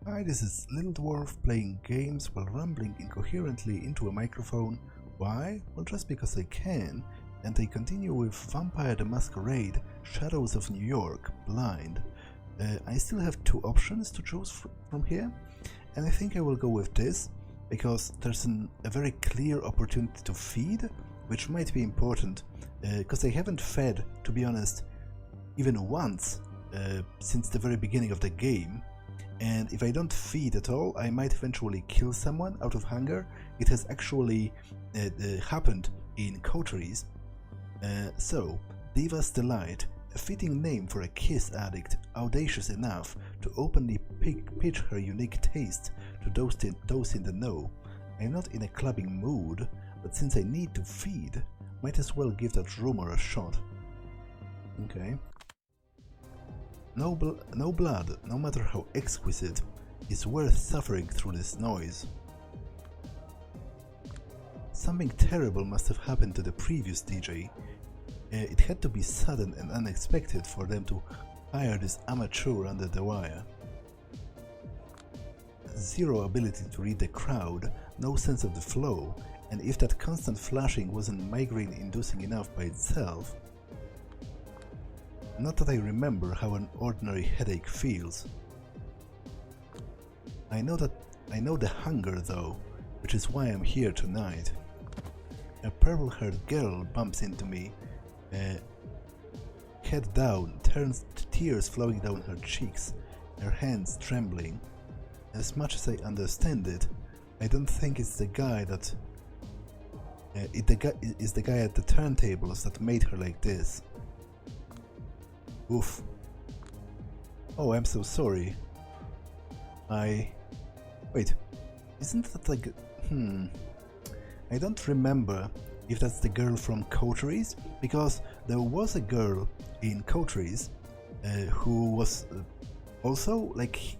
Hi, this is Little Dwarf playing games while rambling incoherently into a microphone. Why? Well, just because I can, and I continue with Vampire the Masquerade, Shadows of New York, Blind. I still have two options to choose from here, and I think I will go with this, because there's a very clear opportunity to feed, which might be important, because I haven't fed, to be honest, even once since the very beginning of the game. And if I don't feed at all, I might eventually kill someone out of hunger. It has actually happened in coteries. So, Diva's Delight, a fitting name for a kiss addict, audacious enough to openly pitch her unique taste to those in the know. I'm not in a clubbing mood, but since I need to feed, might as well give that rumor a shot. Okay. No blood, no matter how exquisite, is worth suffering through this noise. Something terrible must have happened to the previous DJ. It had to be sudden and unexpected for them to hire this amateur under the wire. Zero ability to read the crowd, no sense of the flow, and if that constant flashing wasn't migraine-inducing enough by itself. Not that I remember how an ordinary headache feels. I know the hunger though, which is why I'm here tonight. A purple-haired girl bumps into me, head down, tears flowing down her cheeks, her hands trembling. As much as I understand it, I don't think it's the guy that... is the guy at the turntables that made her like this. Oof. Oh, I'm so sorry. Wait, isn't that like... I don't remember if that's the girl from Coteries, because there was a girl in Coteries who was also, like,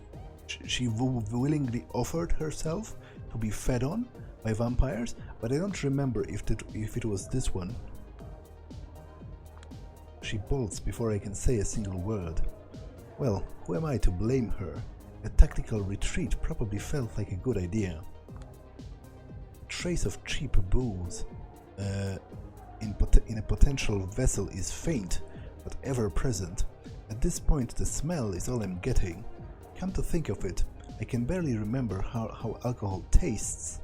she willingly offered herself to be fed on by vampires, but I don't remember if it was this one. She bolts before I can say a single word. Well, who am I to blame her? A tactical retreat probably felt like a good idea. A trace of cheap booze in a potential vessel is faint, but ever present. At this point the smell is all I'm getting. Come to think of it, I can barely remember how alcohol tastes.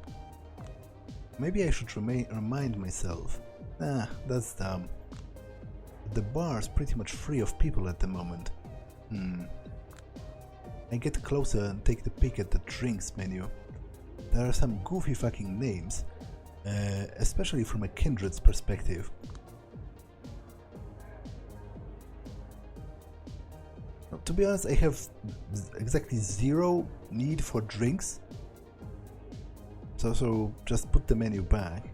Maybe I should remind myself. That's dumb. The bar's pretty much free of people at the moment. I get closer and take the peek at the drinks menu. There are some goofy fucking names, especially from a kindred's perspective. Now, to be honest, I have exactly zero need for drinks, so just put the menu back.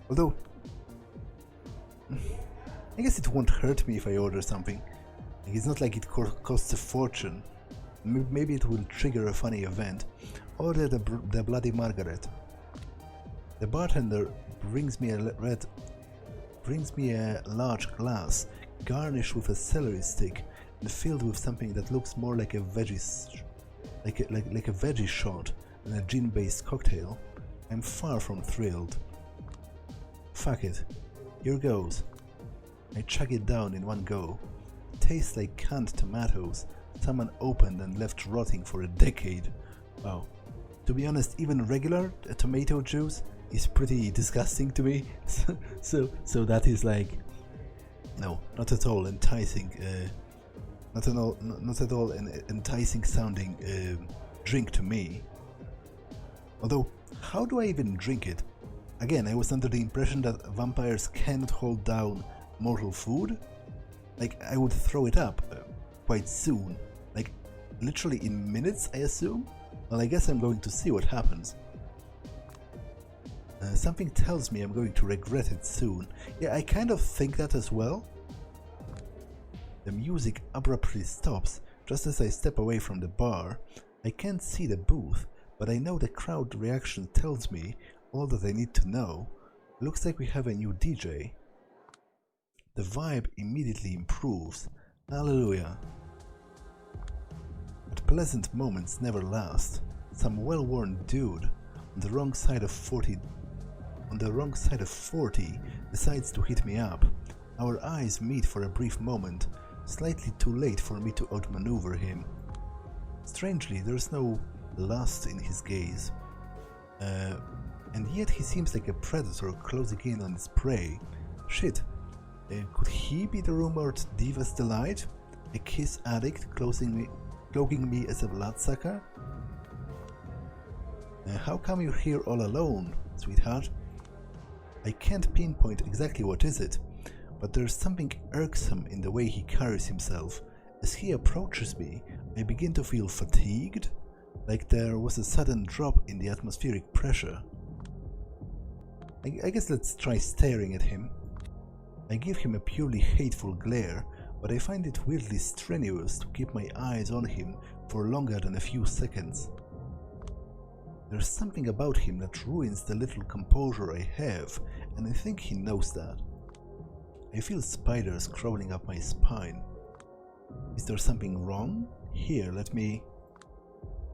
Although, I guess it won't hurt me if I order something. It's not like it costs a fortune. Maybe it will trigger a funny event. Order the Bloody Margaret. The bartender brings me a large glass, garnished with a celery stick, and filled with something that looks more like a veggie shot than a gin-based cocktail. I'm far from thrilled. Fuck it. Here goes. I chug it down in one go. It tastes like canned tomatoes, someone opened and left rotting for a decade. Wow. To be honest, even regular tomato juice is pretty disgusting to me. so that is like, no, not at all enticing. Not at all an enticing sounding drink to me. Although, how do I even drink it? Again, I was under the impression that vampires cannot hold down mortal food. Like, I would throw it up quite soon. Like, literally in minutes, I assume? Well, I guess I'm going to see what happens. Something tells me I'm going to regret it soon. Yeah, I kind of think that as well. The music abruptly stops just as I step away from the bar. I can't see the booth, but I know the crowd reaction tells me all that I need to know. Looks like we have a new DJ. The vibe immediately improves. Hallelujah. pleasant moments never last. Some well-worn dude on the wrong side of 40 decides to hit me up. Our eyes meet for a brief moment, slightly too late for me to outmaneuver him. Strangely, there's no lust in his gaze, and yet he seems like a predator closing in on his prey. Shit, could he be the rumored Diva's Delight? A kiss addict cloaking me as a bloodsucker? How come you're here all alone, sweetheart? I can't pinpoint exactly what is it, but there's something irksome in the way he carries himself. As he approaches me, I begin to feel fatigued, like there was a sudden drop in the atmospheric pressure. I guess let's try staring at him. I give him a purely hateful glare, but I find it weirdly strenuous to keep my eyes on him for longer than a few seconds. There's something about him that ruins the little composure I have, and I think he knows that. I feel spiders crawling up my spine. Is there something wrong? Here, let me...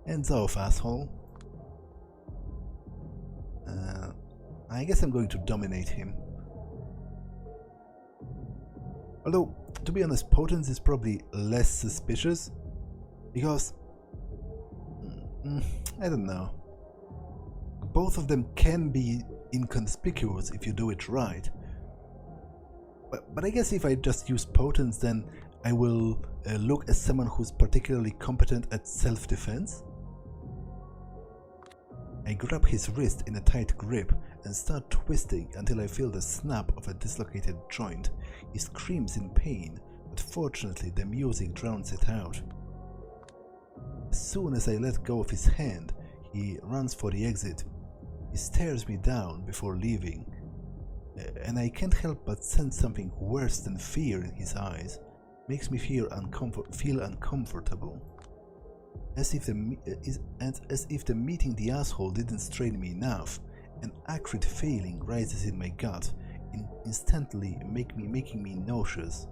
Hands off, asshole. I guess I'm going to dominate him. Although, to be honest, Potence is probably less suspicious, because... I don't know. Both of them can be inconspicuous if you do it right. But I guess if I just use Potence, then I will look as someone who's particularly competent at self-defense. I grab his wrist in a tight grip and start twisting until I feel the snap of a dislocated joint. He screams in pain, but fortunately the music drowns it out. As soon as I let go of his hand, he runs for the exit. He stares me down before leaving, and I can't help but sense something worse than fear in his eyes. Makes me feel uncomfortable. As if the meeting the asshole didn't strain me enough, an acrid feeling rises in my gut, instantly making me nauseous.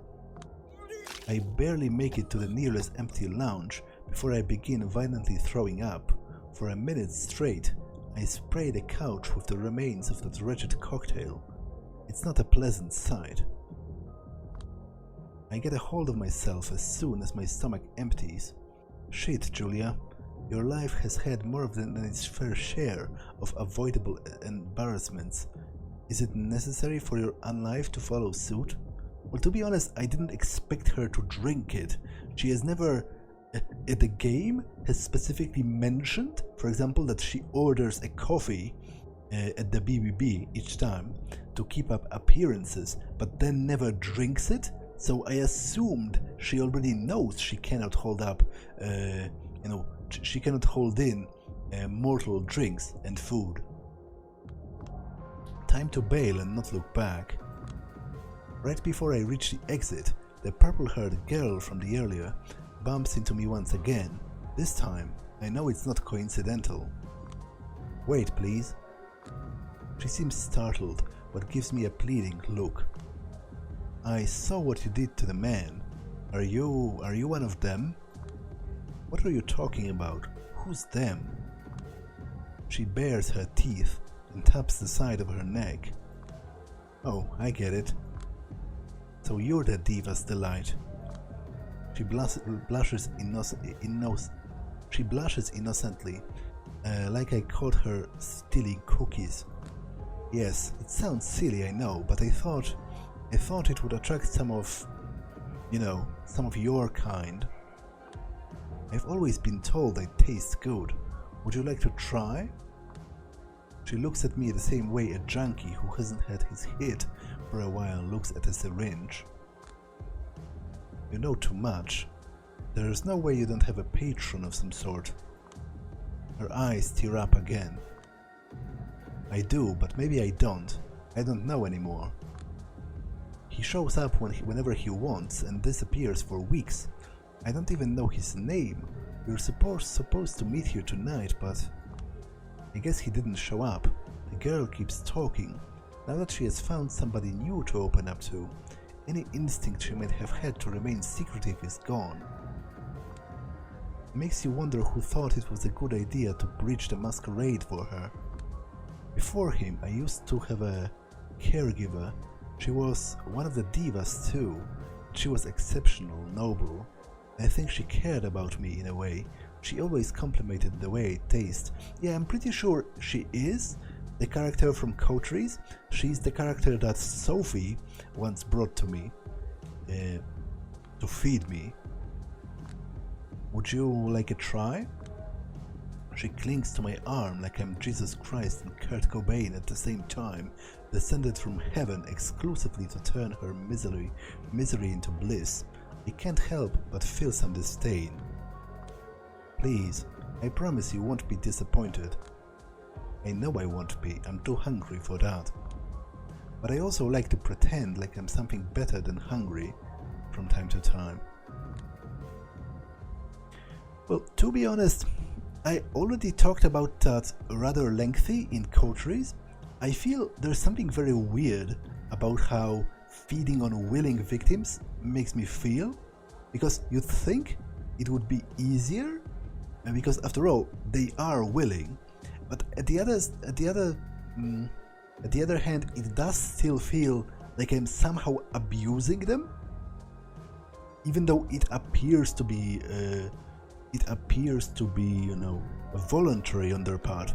I barely make it to the nearest empty lounge before I begin violently throwing up. For a minute straight, I spray the couch with the remains of that wretched cocktail. It's not a pleasant sight. I get a hold of myself as soon as my stomach empties. Shit, Julia, your life has had more than its fair share of avoidable embarrassments. Is it necessary for your unlife to follow suit? Well, to be honest, I didn't expect her to drink it. She has never, at the game, has specifically mentioned, for example, that she orders a coffee at the BBB each time to keep up appearances, but then never drinks it. So I assumed she already knows she cannot hold up, she cannot hold in mortal drinks and food. Time to bail and not look back. Right before I reach the exit, the purple-haired girl from the earlier bumps into me once again. This time, I know it's not coincidental. Wait, please. She seems startled, but gives me a pleading look. I saw what you did to the man. Are you one of them? What are you talking about? Who's them? She bares her teeth and taps the side of her neck. Oh, I get it. So you're the Diva's Delight. She blushes innocently, like I called her stealing cookies. Yes, it sounds silly, I know, but I thought it would attract some of your kind. I've always been told I taste good. Would you like to try? She looks at me the same way a junkie who hasn't had his hit for a while looks at a syringe. You know too much. There's no way you don't have a patron of some sort. Her eyes tear up again. I do, but maybe I don't. I don't know anymore. He shows up whenever he wants and disappears for weeks. I don't even know his name. We were supposed to meet here tonight, but I guess he didn't show up. The girl keeps talking. Now that she has found somebody new to open up to, any instinct she might have had to remain secretive is gone. Makes you wonder who thought it was a good idea to breach the masquerade for her. Before him, I used to have a caregiver. She was one of the divas too. She was exceptional, noble. I think she cared about me in a way. She always complimented the way I taste. Yeah, I'm pretty sure she is the character from Coteries. She's the character that Sophie once brought to me to feed me. Would you like a try? She clings to my arm like I'm Jesus Christ and Kurt Cobain at the same time, descended from heaven exclusively to turn her misery into bliss. I can't help but feel some disdain. Please, I promise you won't be disappointed. I know I won't be, I'm too hungry for that. But I also like to pretend like I'm something better than hungry from time to time. Well, to be honest, I already talked about that rather lengthy in Coteries. I feel there's something very weird about how feeding on willing victims makes me feel, because you'd think it would be easier, and because after all they are willing, but at the other hand, it does still feel like I'm somehow abusing them, even though it appears to be you know, voluntary on their part,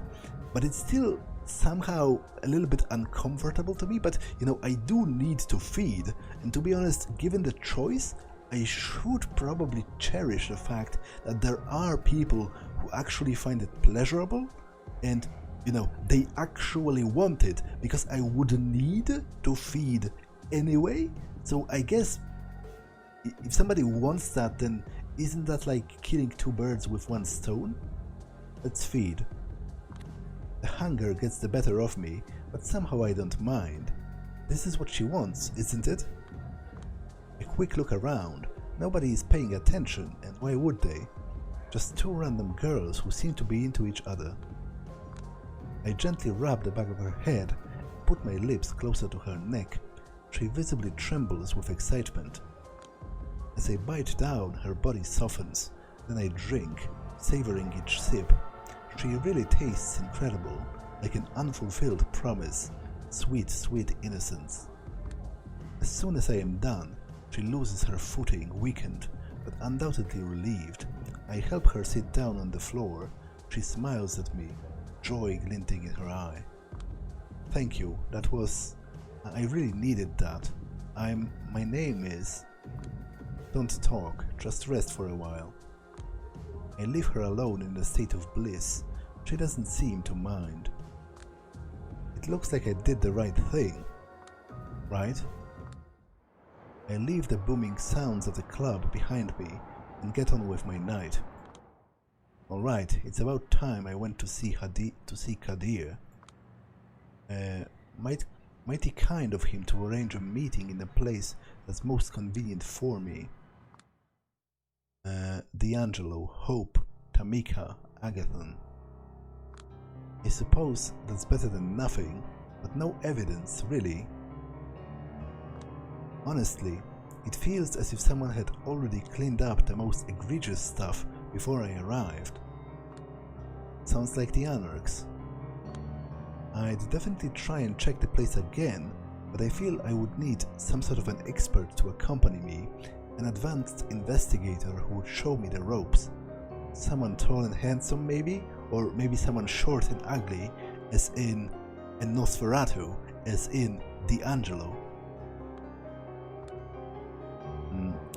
but it's still somehow a little bit uncomfortable to me. But you know, I do need to feed, and to be honest, given the choice, I should probably cherish the fact that there are people who actually find it pleasurable, and you know, they actually want it, because I would need to feed anyway. So I guess if somebody wants that, then isn't that like killing two birds with one stone? Let's feed. The hunger gets the better of me, but somehow I don't mind. This is what she wants, isn't it? A quick look around. Nobody is paying attention, and why would they? Just two random girls who seem to be into each other. I gently rub the back of her head, put my lips closer to her neck. She visibly trembles with excitement. As I bite down, her body softens. Then I drink, savoring each sip. She really tastes incredible, like an unfulfilled promise. Sweet, sweet innocence. As soon as I am done, she loses her footing, weakened, but undoubtedly relieved. I help her sit down on the floor. She smiles at me, joy glinting in her eye. Thank you, that was... I really needed that. My name is... Don't talk, just rest for a while. I leave her alone in a state of bliss. She doesn't seem to mind. It looks like I did the right thing, right? I leave the booming sounds of the club behind me and get on with my night. Alright, it's about time I went to see Kadir. Mighty kind of him to arrange a meeting in a place that's most convenient for me. D'Angelo, Hope, Tamika, Agathon. I suppose that's better than nothing, but no evidence, really. Honestly, it feels as if someone had already cleaned up the most egregious stuff before I arrived. Sounds like the Anarchs. I'd definitely try and check the place again, but I feel I would need some sort of an expert to accompany me, an advanced investigator who would show me the ropes. Someone tall and handsome maybe, or maybe someone short and ugly, as in a Nosferatu, as in D'Angelo.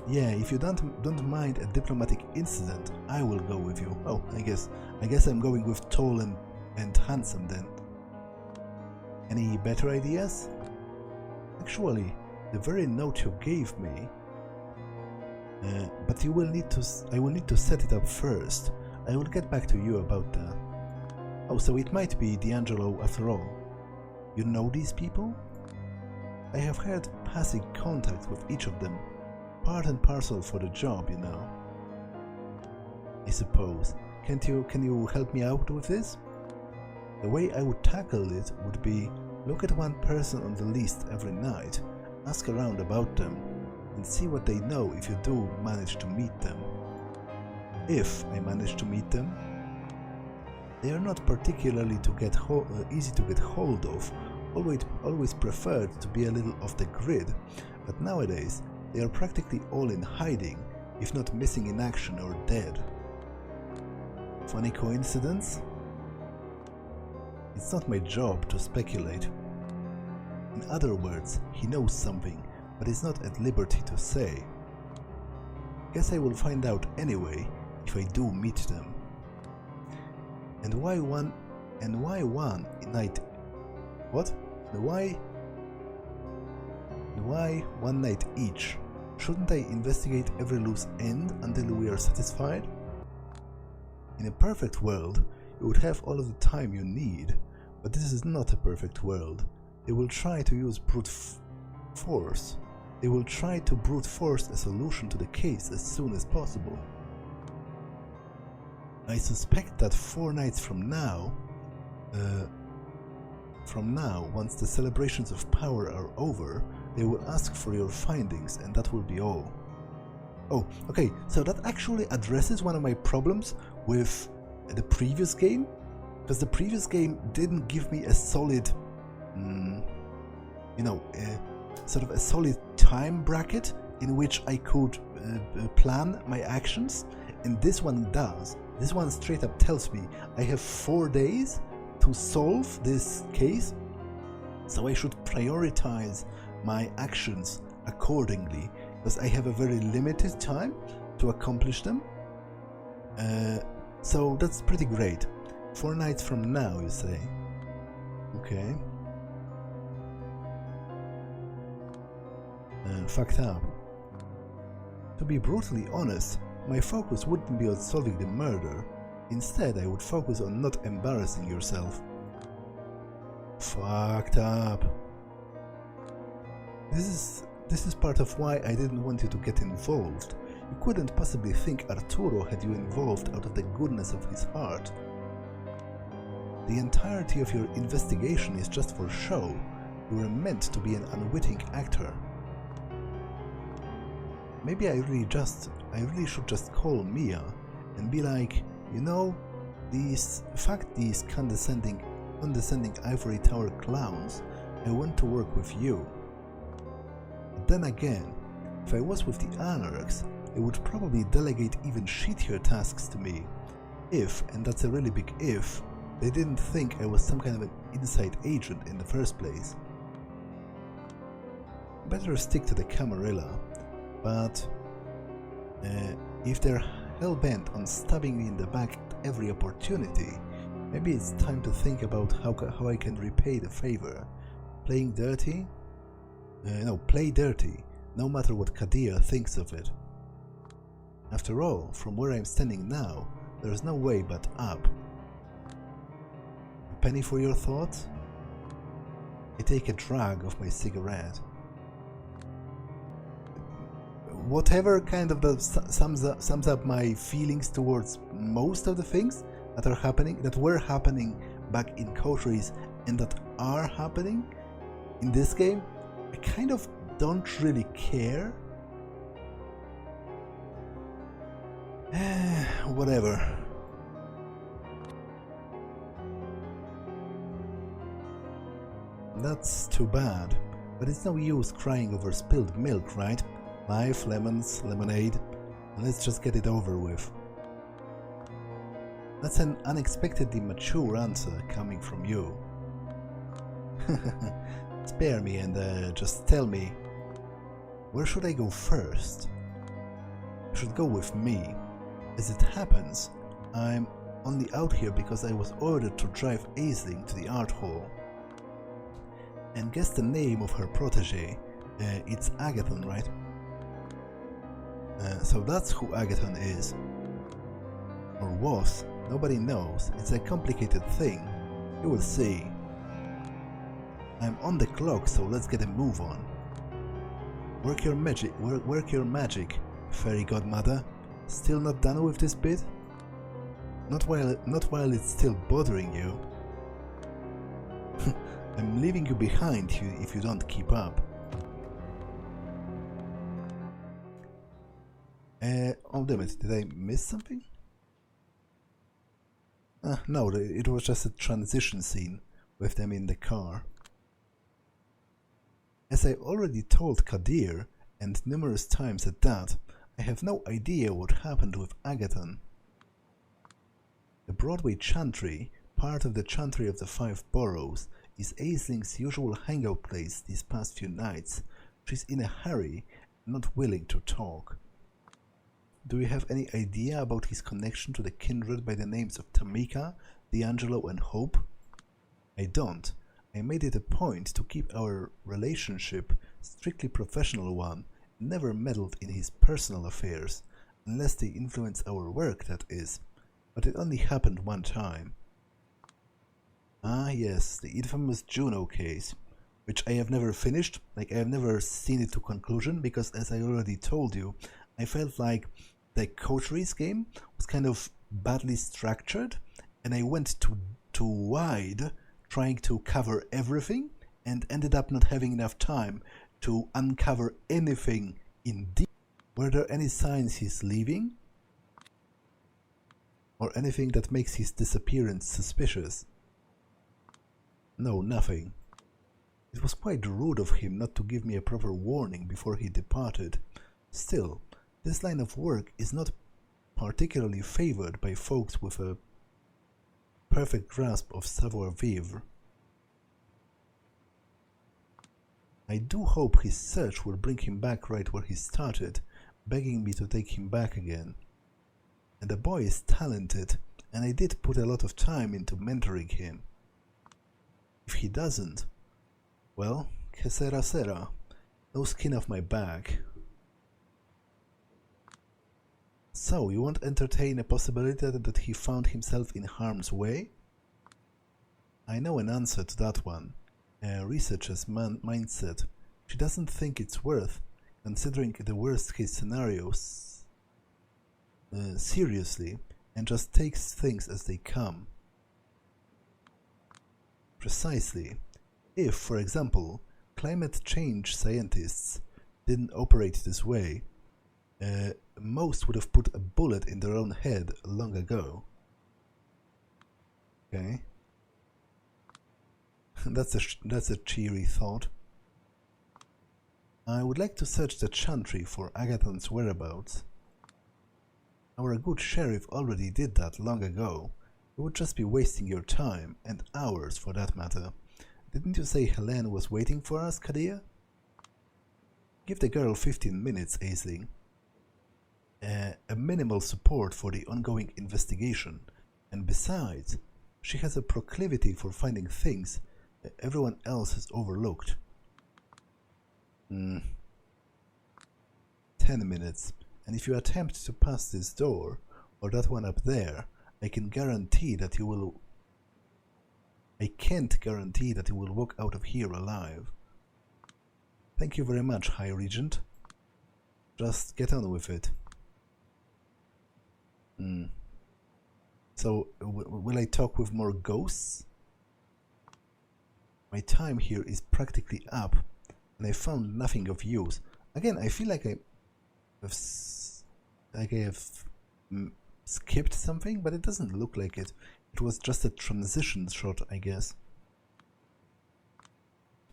Yeah, if you don't mind a diplomatic incident, I will go with you. Oh, I guess I'm going with tall and handsome then. Any better ideas? Actually, the very note you gave me. But I will need to set it up first. I will get back to you about that. Oh, so it might be D'Angelo after all. You know these people? I have had passing contact with each of them. Part and parcel for the job, you know. I suppose. Can you help me out with this? The way I would tackle it would be look at one person on the list every night, ask around about them, and see what they know if you do manage to meet them. if I manage to meet them. They are not particularly easy to get hold of, always preferred to be a little off the grid, but nowadays they are practically all in hiding, if not missing in action or dead. Funny coincidence? It's not my job to speculate. In other words, he knows something, but is not at liberty to say. Guess I will find out anyway, if I do meet them. And why one night? What? And why one night each? Shouldn't I investigate every loose end until we are satisfied? In a perfect world, you would have all of the time you need, but this is not a perfect world. They will try to use brute force. They will try to brute force a solution to the case as soon as possible. I suspect that 4 nights from now, once the celebrations of power are over, they will ask for your findings, and that will be all. Oh, okay, so that actually addresses one of my problems with the previous game, because the previous game didn't give me a solid, sort of a solid time bracket in which I could plan my actions, and this one does. This one straight up tells me I have 4 days to solve this case, so I should prioritize my actions accordingly, because I have a very limited time to accomplish them. So that's pretty great. 4 nights from now, you say? Okay. Fucked up. To be brutally honest, my focus wouldn't be on solving the murder. Instead, I would focus on not embarrassing yourself. Fucked up. This is part of why I didn't want you to get involved. You couldn't possibly think Arturo had you involved out of the goodness of his heart. The entirety of your investigation is just for show. You were meant to be an unwitting actor. Maybe I really should just call Mia and be like, you know, these condescending ivory tower clowns, I want to work with you. But then again, if I was with the Anarchs, they would probably delegate even shittier tasks to me. If, and that's a really big if, they didn't think I was some kind of an inside agent in the first place. Better stick to the Camarilla, but if they're hell-bent on stabbing me in the back at every opportunity, maybe it's time to think about how I can repay the favor. Playing dirty? Play dirty, no matter what Kadia thinks of it. After all, from where I'm standing now, there's no way but up. A penny for your thoughts? I take a drag of my cigarette. Whatever kind of sums up my feelings towards most of the things that were happening back in Coteries and that are happening in this game, I kind of don't really care. Whatever. That's too bad, but it's no use crying over spilled milk, right? Life, lemons, lemonade, and let's just get it over with. That's an unexpectedly mature answer coming from you. Spare me and just tell me, where should I go first? You should go with me. As it happens, I'm only out here because I was ordered to drive Aisling to the art hall. And guess the name of her protege. It's Agathon, right? So that's who Agathon is. Or was. Nobody knows. It's a complicated thing. You will see. I'm on the clock, so let's get a move on. Work your magic, fairy godmother. Still not done with this bit? Not while it's still bothering you. I'm leaving you behind if you don't keep up. Oh damn it, did I miss something? No, it was just a transition scene with them in the car. As I already told Kadir, and numerous times at that, I have no idea what happened with Agathon. The Broadway Chantry, part of the Chantry of the Five Boroughs, is Aisling's usual hangout place these past few nights. She's in a hurry and not willing to talk. Do you have any idea about his connection to the kindred by the names of Tamika, D'Angelo, and Hope? I don't. I made it a point to keep our relationship strictly professional one, and never meddled in his personal affairs, unless they influence our work, that is. But it only happened one time. Ah yes, the infamous Juno case, which I have never finished, I have never seen it to conclusion, because as I already told you, I felt like the coteries game was kind of badly structured, and I went too wide trying to cover everything, and ended up not having enough time to uncover anything in deep. Were there any signs he's leaving? Or anything that makes his disappearance suspicious? No, nothing. It was quite rude of him not to give me a proper warning before he departed. Still, this line of work is not particularly favored by folks with a perfect grasp of savoir-vivre. I do hope his search will bring him back right where he started, begging me to take him back again. And the boy is talented, and I did put a lot of time into mentoring him. If he doesn't, well, que sera sera, no skin off my back. So, you won't entertain a possibility that he found himself in harm's way? I know an answer to that one. A researcher's mindset. She doesn't think it's worth considering the worst case scenarios seriously, and just takes things as they come. Precisely. If, for example, climate change scientists didn't operate this way, most would have put a bullet in their own head long ago. Okay. That's a cheery thought. I would like to search the Chantry for Agathon's whereabouts. Our good sheriff already did that long ago. It would just be wasting your time, and ours for that matter. Didn't you say Helene was waiting for us, Kadir? Give the girl 15 minutes, Aisling. A minimal support for the ongoing investigation, and besides, she has a proclivity for finding things that everyone else has overlooked. 10 minutes, and if you attempt to pass this door, or that one up there, I can't guarantee that you will walk out of here alive. Thank you very much, High Regent. Just get on with it. So, will I talk with more ghosts? My time here is practically up, and I found nothing of use. Again, I feel like I have skipped something, but it doesn't look like it. It was just a transition shot, I guess.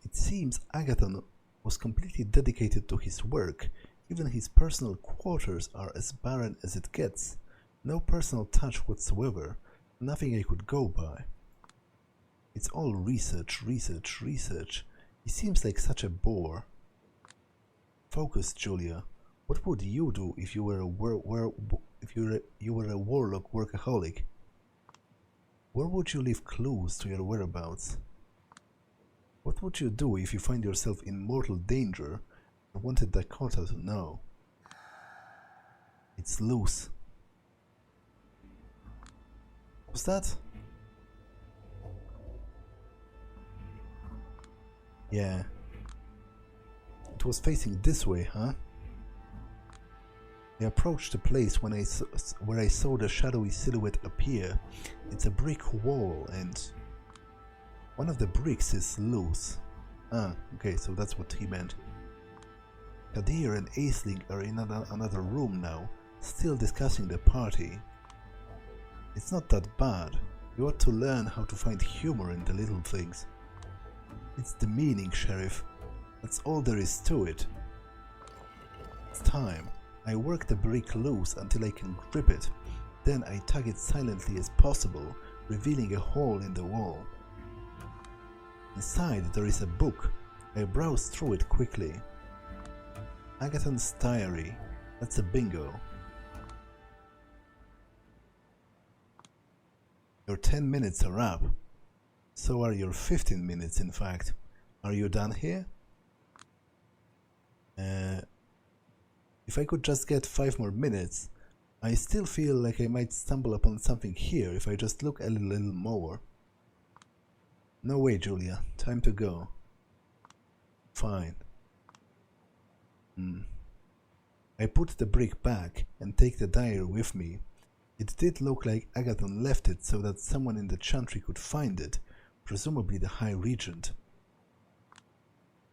It seems Agathon was completely dedicated to his work. Even his personal quarters are as barren as it gets. No personal touch whatsoever. Nothing I could go by. It's all research, research, research. He seems like such a bore. Focus, Julia. What would you do if you were a warlock workaholic? Where would you leave clues to your whereabouts? What would you do if you find yourself in mortal danger and wanted Dakota to know? It's loose. What's that? Yeah. It was facing this way, huh? I approached the place where I saw the shadowy silhouette appear. It's a brick wall, and one of the bricks is loose. Ah, okay, so that's what he meant. Kadir and Aisling are in another room now, still discussing the party. It's not that bad. You ought to learn how to find humor in the little things. It's the meaning, Sheriff. That's all there is to it. It's time. I work the brick loose until I can grip it. Then I tug it silently as possible, revealing a hole in the wall. Inside there is a book. I browse through it quickly. Agathon's diary. That's a bingo. Your 10 minutes are up. So are your 15 minutes, in fact. Are you done here? If I could just get 5 more minutes, I still feel like I might stumble upon something here if I just look a little more. No way, Julia. Time to go. Fine. I put the brick back and take the diary with me. It did look like Agathon left it so that someone in the Chantry could find it, presumably the High Regent.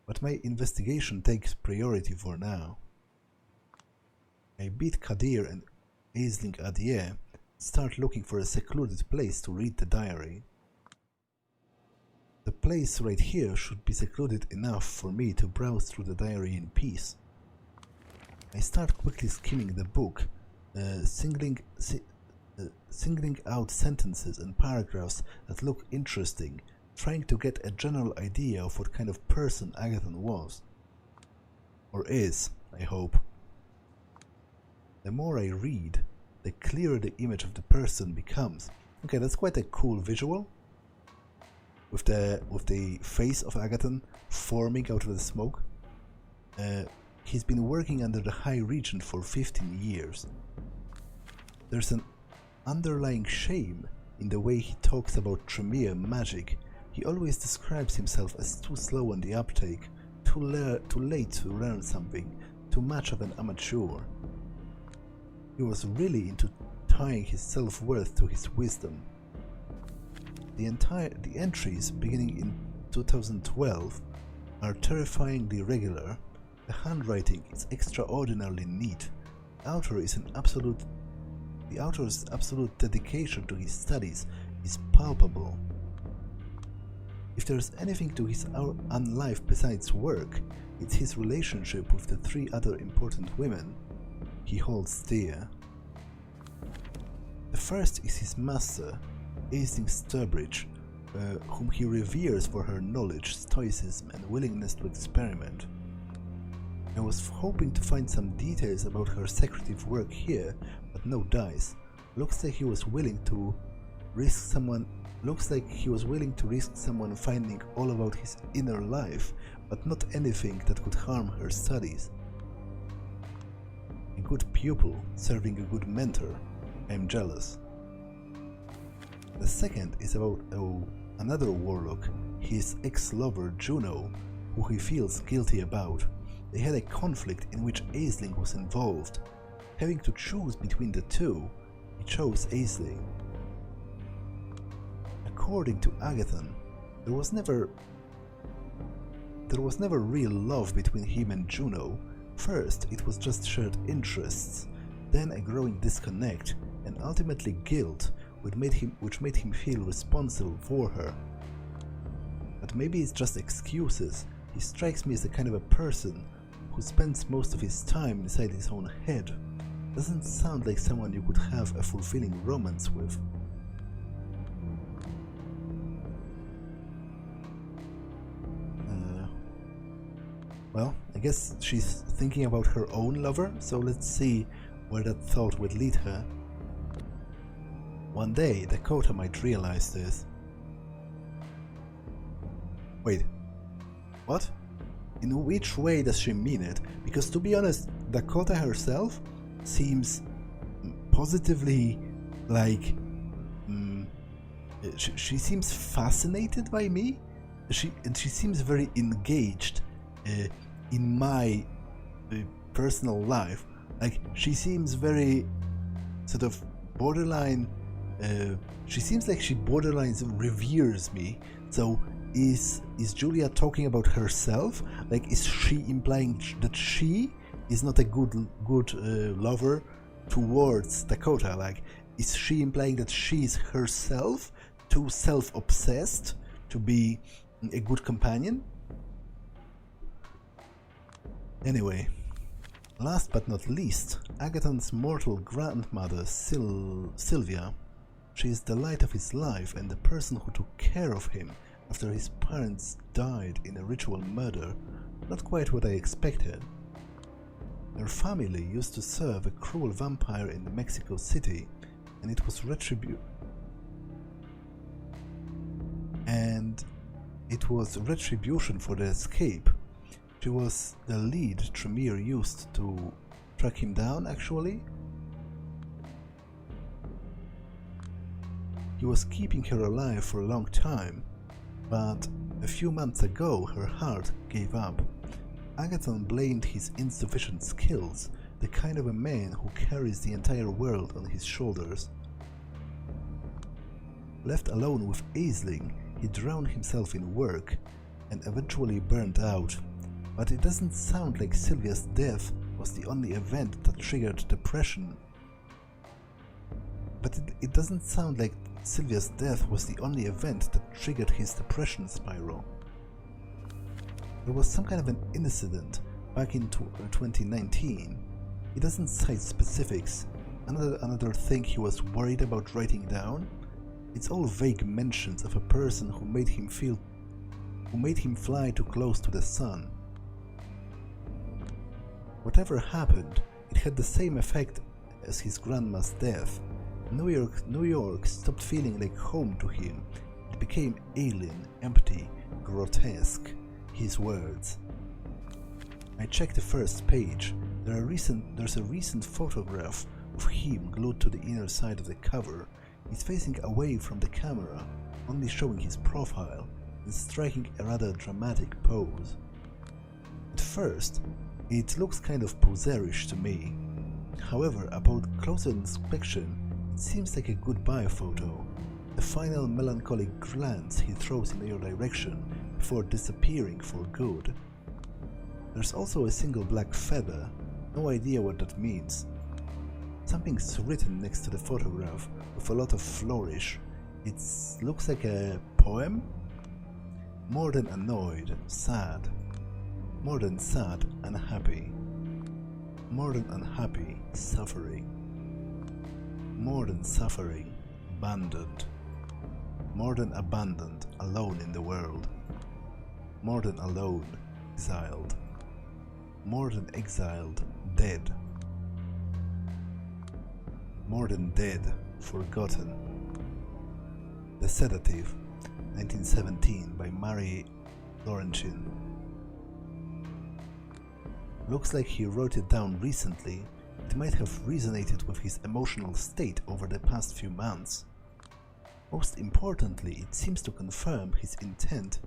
But my investigation takes priority for now. I beat Kadir and Aisling Adier, start looking for a secluded place to read the diary. The place right here should be secluded enough for me to browse through the diary in peace. I start quickly skimming the book, singling out sentences and paragraphs that look interesting, trying to get a general idea of what kind of person Agathon was. Or is, I hope. The more I read, the clearer the image of the person becomes. Okay, that's quite a cool visual. With the face of Agathon forming out of the smoke. He's been working under the High Regent for 15 years. There's an underlying shame in the way he talks about Tremere magic. He always describes himself as too slow on the uptake, too late to learn something, too much of an amateur. He was really into tying his self-worth to his wisdom. The entries beginning in 2012 are terrifyingly regular. The handwriting is extraordinarily neat. The author's absolute dedication to his studies is palpable. If there's anything to his unlife besides work, it's his relationship with the 3 other important women he holds dear. The first is his master, Aisling Sturbridge, whom he reveres for her knowledge, stoicism, and willingness to experiment. I was hoping to find some details about her secretive work here, but no dice. Looks like he was willing to risk someone finding all about his inner life, but not anything that could harm her studies. A good pupil serving a good mentor. I'm jealous. The second is about another warlock, his ex-lover Juno, who he feels guilty about. They had a conflict in which Aisling was involved. Having to choose between the two, he chose Aisling. According to Agathon, there was never real love between him and Juno. First, it was just shared interests, then a growing disconnect, and ultimately guilt, which made him feel responsible for her. But maybe it's just excuses. He strikes me as the kind of a person who spends most of his time inside his own head. Doesn't sound like someone you could have a fulfilling romance with. Well, I guess she's thinking about her own lover, so let's see where that thought would lead her. One day, Dakota might realize this. Wait, what? In which way does she mean it? Because to be honest, Dakota herself seems positively like... she seems fascinated by me. She seems very engaged in my personal life. Like, she seems very sort of borderline... she seems like she borderline reveres me. So is Julia talking about herself? Like, is she implying that she is not a good lover towards Dakota? Like, is she implying that she is herself too self-obsessed to be a good companion? Anyway, last but not least, Agathon's mortal grandmother Sylvia. She is the light of his life and the person who took care of him after his parents died in a ritual murder. Not quite what I expected. Her family used to serve a cruel vampire in Mexico City, and it was retribution for the escape. She was the lead Tremere used to track him down, actually. He was keeping her alive for a long time, but a few months ago her heart gave up. Agathon blamed his insufficient skills, the kind of a man who carries the entire world on his shoulders. Left alone with Aisling, he drowned himself in work and eventually burned out. But it doesn't sound like Sylvia's death was the only event that triggered depression. It doesn't sound like Sylvia's death was the only event that triggered his depression spiral. There was some kind of an incident back in 2019. He doesn't cite specifics. Another thing he was worried about writing down? It's all vague mentions of a person who made him fly too close to the sun. Whatever happened, it had the same effect as his grandma's death. New York stopped feeling like home to him. It became alien, empty, grotesque. His words. I checked the first page. There's a recent photograph of him glued to the inner side of the cover. He's facing away from the camera, only showing his profile, and striking a rather dramatic pose. At first, it looks kind of poserish to me. However, upon closer inspection, it seems like a goodbye photo, the final melancholic glance he throws in your direction before disappearing for good. There's also a single black feather, no idea what that means. Something's written next to the photograph with a lot of flourish. It looks like a poem? More than annoyed, sad. More than sad, unhappy. More than unhappy, suffering. More than suffering, abandoned. More than abandoned, alone in the world. More than alone, exiled. More than exiled, dead. More than dead, forgotten. The Sedative, 1917, by Mary Laurencin. Looks like he wrote it down recently. It might have resonated with his emotional state over the past few months. Most importantly, it seems to confirm his intent.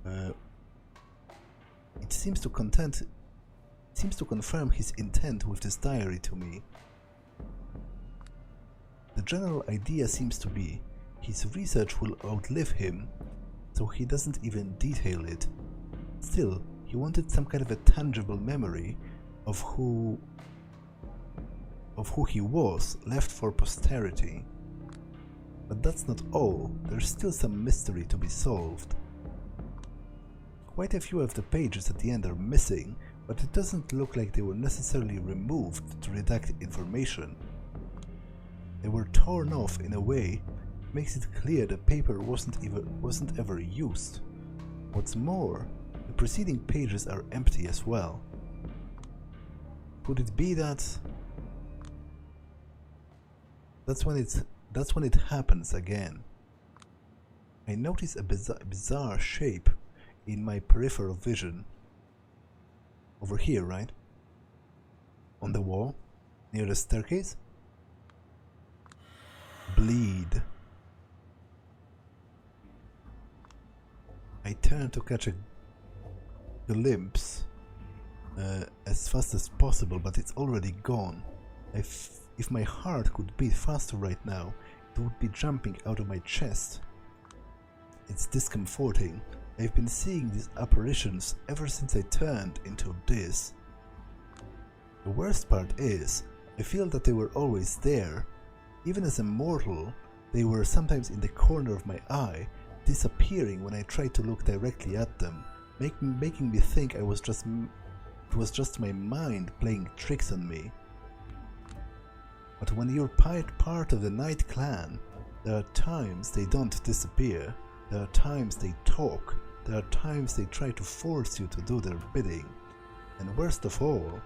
It seems to confirm his intent with this diary to me. The general idea seems to be his research will outlive him, so he doesn't even detail it. Still, he wanted some kind of a tangible memory of who he was, left for posterity. But that's not all. There's still some mystery to be solved. Quite a few of the pages at the end are missing, but it doesn't look like they were necessarily removed to redact information. They were torn off in a way that makes it clear the paper wasn't ever used. What's more, the preceding pages are empty as well. Could it be that that's when it happens again? I notice a bizarre shape in my peripheral vision. Over here, right? On the wall, near the staircase? Bleed. I turn to catch a glimpse as fast as possible, but it's already gone. If my heart could beat faster right now, it would be jumping out of my chest. It's discomforting. I've been seeing these apparitions ever since I turned into this. The worst part is, I feel that they were always there. Even as a mortal, They were sometimes in the corner of my eye, disappearing when I tried to look directly at them, making me think it was just my mind playing tricks on me. But when you're part of the Night Clan, there are times they don't disappear, there are times they talk, there are times they try to force you to do their bidding. And worst of all...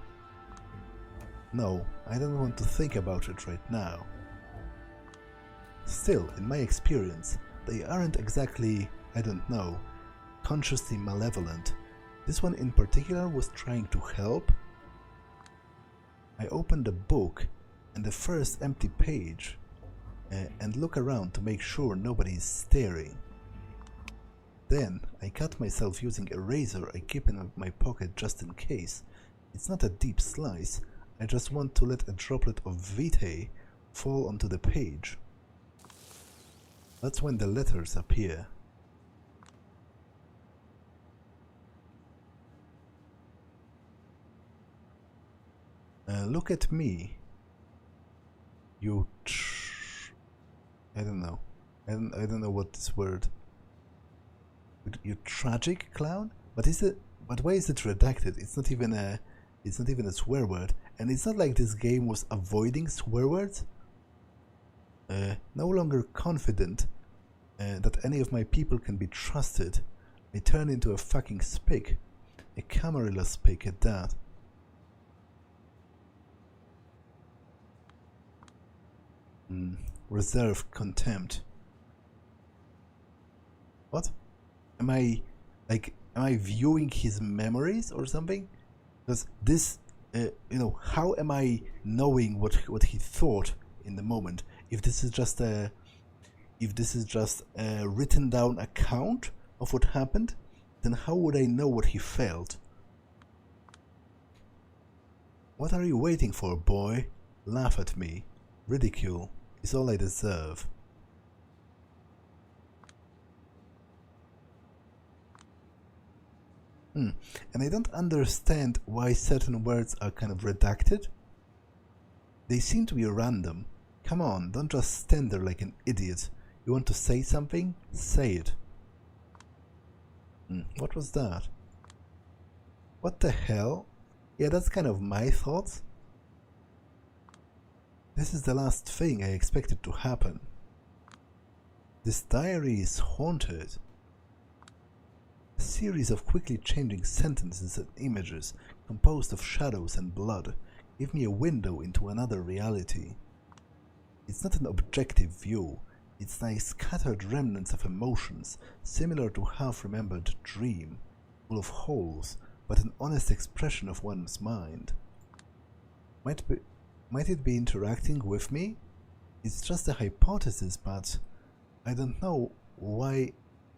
No, I don't want to think about it right now. Still, in my experience, they aren't exactly, I don't know, consciously malevolent. This one in particular was trying to help. I opened the book and the first empty page and look around to make sure nobody is staring. Then I cut myself using a razor I keep in my pocket just in case. It's not a deep slice, I just want to let a droplet of vitae fall onto the page. That's when the letters appear. Look at me. You I don't know. I don't know what this word. You tragic clown? But why is it redacted? It's not even a swear word, and it's not like this game was avoiding swear words. No longer confident that any of my people can be trusted, I turn into a fucking spick. A Camarilla spick at that. Reserved contempt. What? Am I viewing his memories or something? Because this, how am I knowing what he thought in the moment? If this is just a written down account of what happened, then how would I know what he felt? What are you waiting for, boy? Laugh at me. Ridicule is all I deserve. And I don't understand why certain words are kind of redacted. They seem to be random. Come on, don't just stand there like an idiot. You want to say something? Say it. What was that? What the hell? Yeah, that's kind of my thoughts. This is the last thing I expected to happen. This diary is haunted. A series of quickly changing sentences and images, composed of shadows and blood, give me a window into another reality. It's not an objective view, it's like scattered remnants of emotions, similar to half-remembered dream, full of holes, but an honest expression of one's mind. Might it be interacting with me? It's just a hypothesis, but I don't know why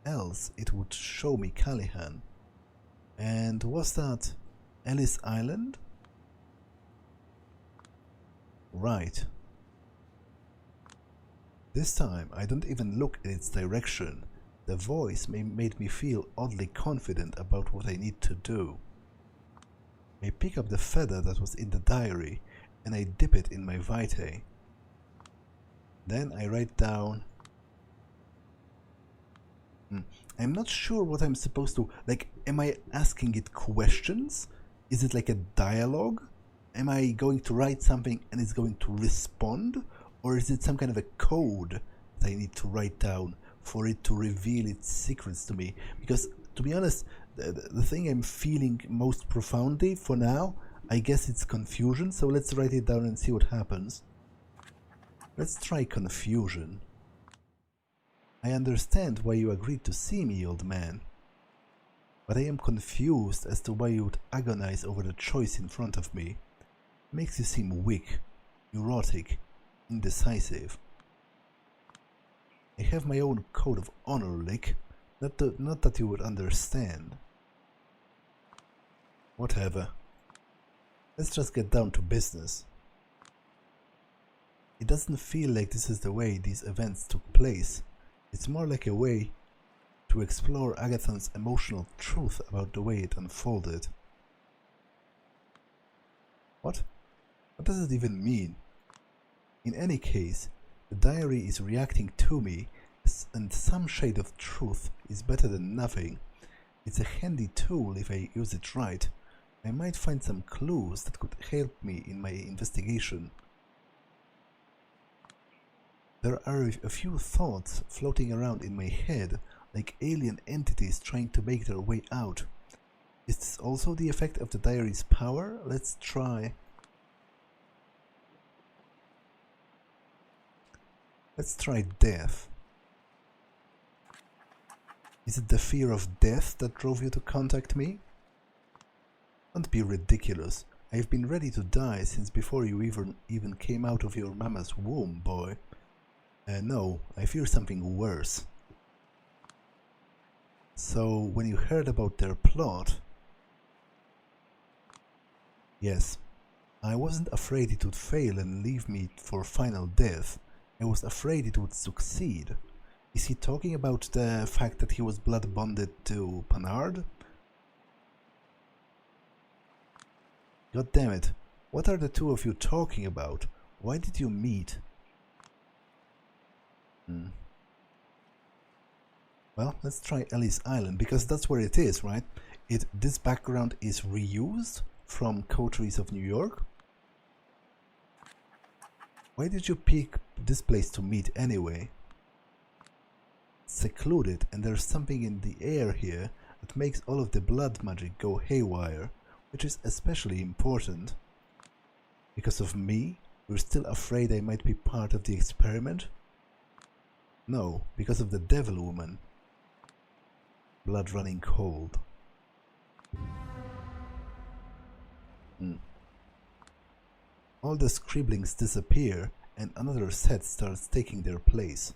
else it would show me Callahan. And was that Ellis Island? Right. This time I don't even look in its direction. The voice made me feel oddly confident about what I need to do. I pick up the feather that was in the diary and I dip it in my vitae. Then I write down... I'm not sure what I'm supposed to... Like, am I asking it questions? Is it like a dialogue? Am I going to write something and it's going to respond? Or is it some kind of a code that I need to write down for it to reveal its secrets to me? Because, to be honest, the thing I'm feeling most profoundly for now, I guess it's confusion, so let's write it down and see what happens. Let's try confusion. I understand why you agreed to see me, old man. But I am confused as to why you would agonize over the choice in front of me. It makes you seem weak, neurotic, indecisive. I have my own code of honor, Lick. Not that you would understand. Whatever. Let's just get down to business. It doesn't feel like this is the way these events took place. It's more like a way to explore Agathon's emotional truth about the way it unfolded. What? What does it even mean? In any case, The diary is reacting to me, and some shade of truth is better than nothing. It's a handy tool if I use it right. I might find some clues that could help me in my investigation. There are a few thoughts floating around in my head, like alien entities trying to make their way out. Is this also the effect of the diary's power? Let's try. Let's try death. Is it the fear of death that drove you to contact me? Don't be ridiculous. I've been ready to die since before you even came out of your mama's womb, boy. No, I fear something worse. So, when you heard about their plot... Yes, I wasn't afraid it would fail and leave me for final death. I was afraid it would succeed. Is he talking about the fact that he was blood bonded to Panard? God damn it, what are the two of you talking about? Why did you meet? Well, let's try Ellis Island, because that's where it is, right? This background is reused from Coteries of New York. Why did you pick this place to meet anyway? Secluded, and there's something in the air here that makes all of the blood magic go haywire, which is especially important. Because of me? You're still afraid I might be part of the experiment? No, because of the devil woman. Blood running cold. All the scribblings disappear and another set starts taking their place.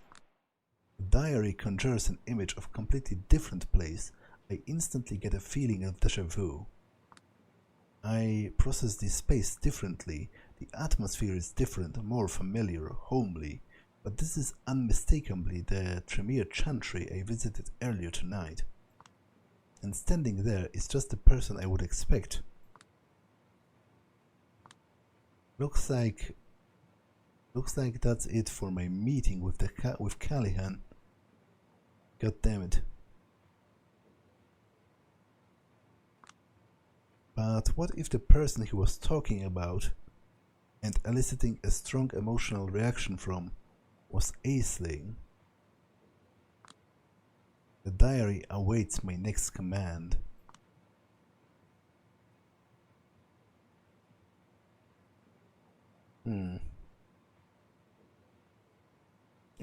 The diary conjures an image of a completely different place. I instantly get a feeling of déjà vu. I process this space differently. The atmosphere is different, more familiar, homely, but this is unmistakably the Tremere Chantry I visited earlier tonight. And standing there is just the person I would expect. Looks like that's it for my meeting with Callahan. God damn it. But what if the person he was talking about and eliciting a strong emotional reaction from was Aisling? The diary awaits my next command.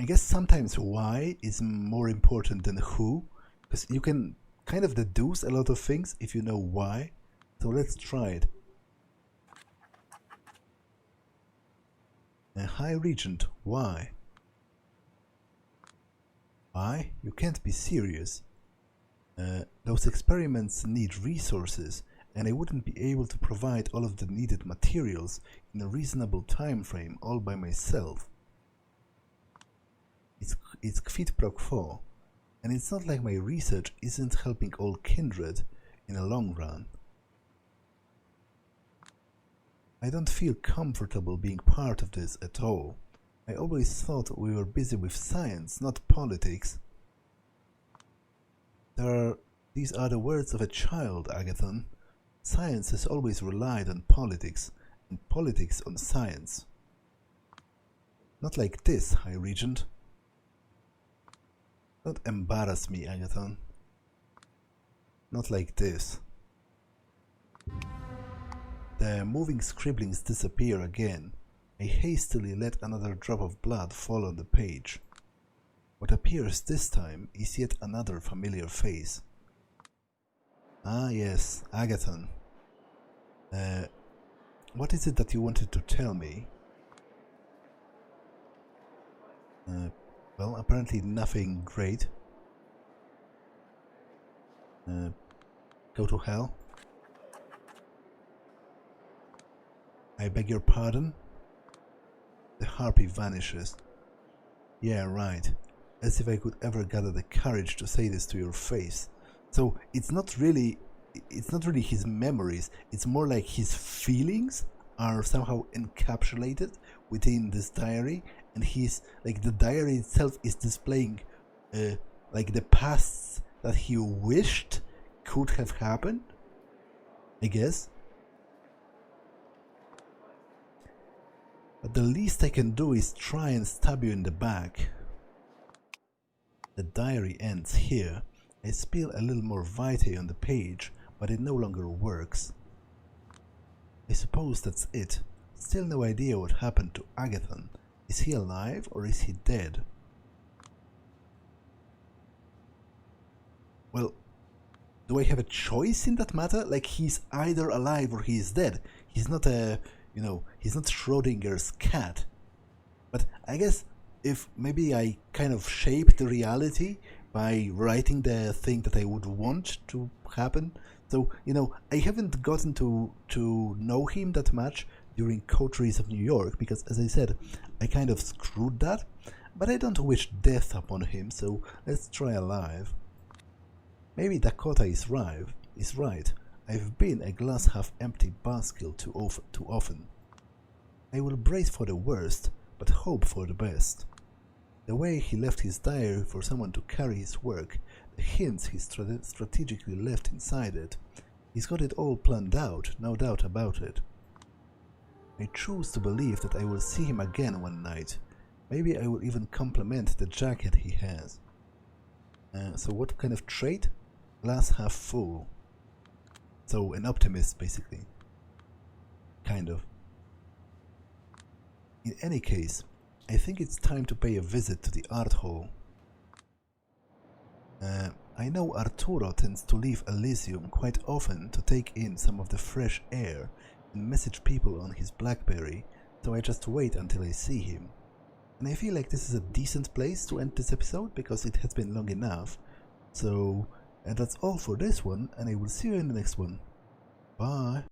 I guess sometimes why is more important than who, because you can kind of deduce a lot of things if you know why. So let's try it. High Regent, why? Why? You can't be serious. Those experiments need resources, and I wouldn't be able to provide all of the needed materials in a reasonable time frame all by myself. It's quid pro quo, and it's not like my research isn't helping all kindred in the long run. I don't feel comfortable being part of this at all. I always thought we were busy with science, not politics. These are the words of a child, Agathon. Science has always relied on politics, and politics on science. Not like this, High Regent. Don't embarrass me, Agathon. Not like this. The moving scribblings disappear again. I hastily let another drop of blood fall on the page. What appears this time is yet another familiar face. Ah yes, Agathon. What is it that you wanted to tell me? Well, apparently nothing great. Go to hell. I beg your pardon? The harpy vanishes. Yeah, right. As if I could ever gather the courage to say this to your face. So it's not really his memories, it's more like his feelings are somehow encapsulated within this diary, and he's like, the diary itself is displaying like the pasts that he wished could have happened, I guess. But the least I can do is try and stab you in the back. The diary ends here. I spill a little more vitae on the page, but it no longer works. I suppose that's it. Still no idea what happened to Agathon. Is he alive or is he dead? Well, do I have a choice in that matter? Like, he's either alive or he is dead. He's not a, you know, he's not Schrodinger's cat. But I guess if maybe I kind of shape the reality by writing the thing that I would want to happen. So, you know, I haven't gotten to know him that much during Coteries of New York, because as I said, I kind of screwed that, but I don't wish death upon him, so let's try alive. Maybe Dakota is right. I've been a glass half empty buzzkill too often. I will brace for the worst, but hope for the best. The way he left his diary for someone to carry his work, the hints he strategically left inside it, he's got it all planned out, no doubt about it. I choose to believe that I will see him again one night. Maybe I will even compliment the jacket he has. So what kind of trait? Glass half full. So an optimist, basically. Kind of. In any case, I think it's time to pay a visit to the art hall. I know Arturo tends to leave Elysium quite often to take in some of the fresh air and message people on his BlackBerry, so I just wait until I see him. And I feel like this is a decent place to end this episode because it has been long enough. So that's all for this one, and I will see you in the next one. Bye!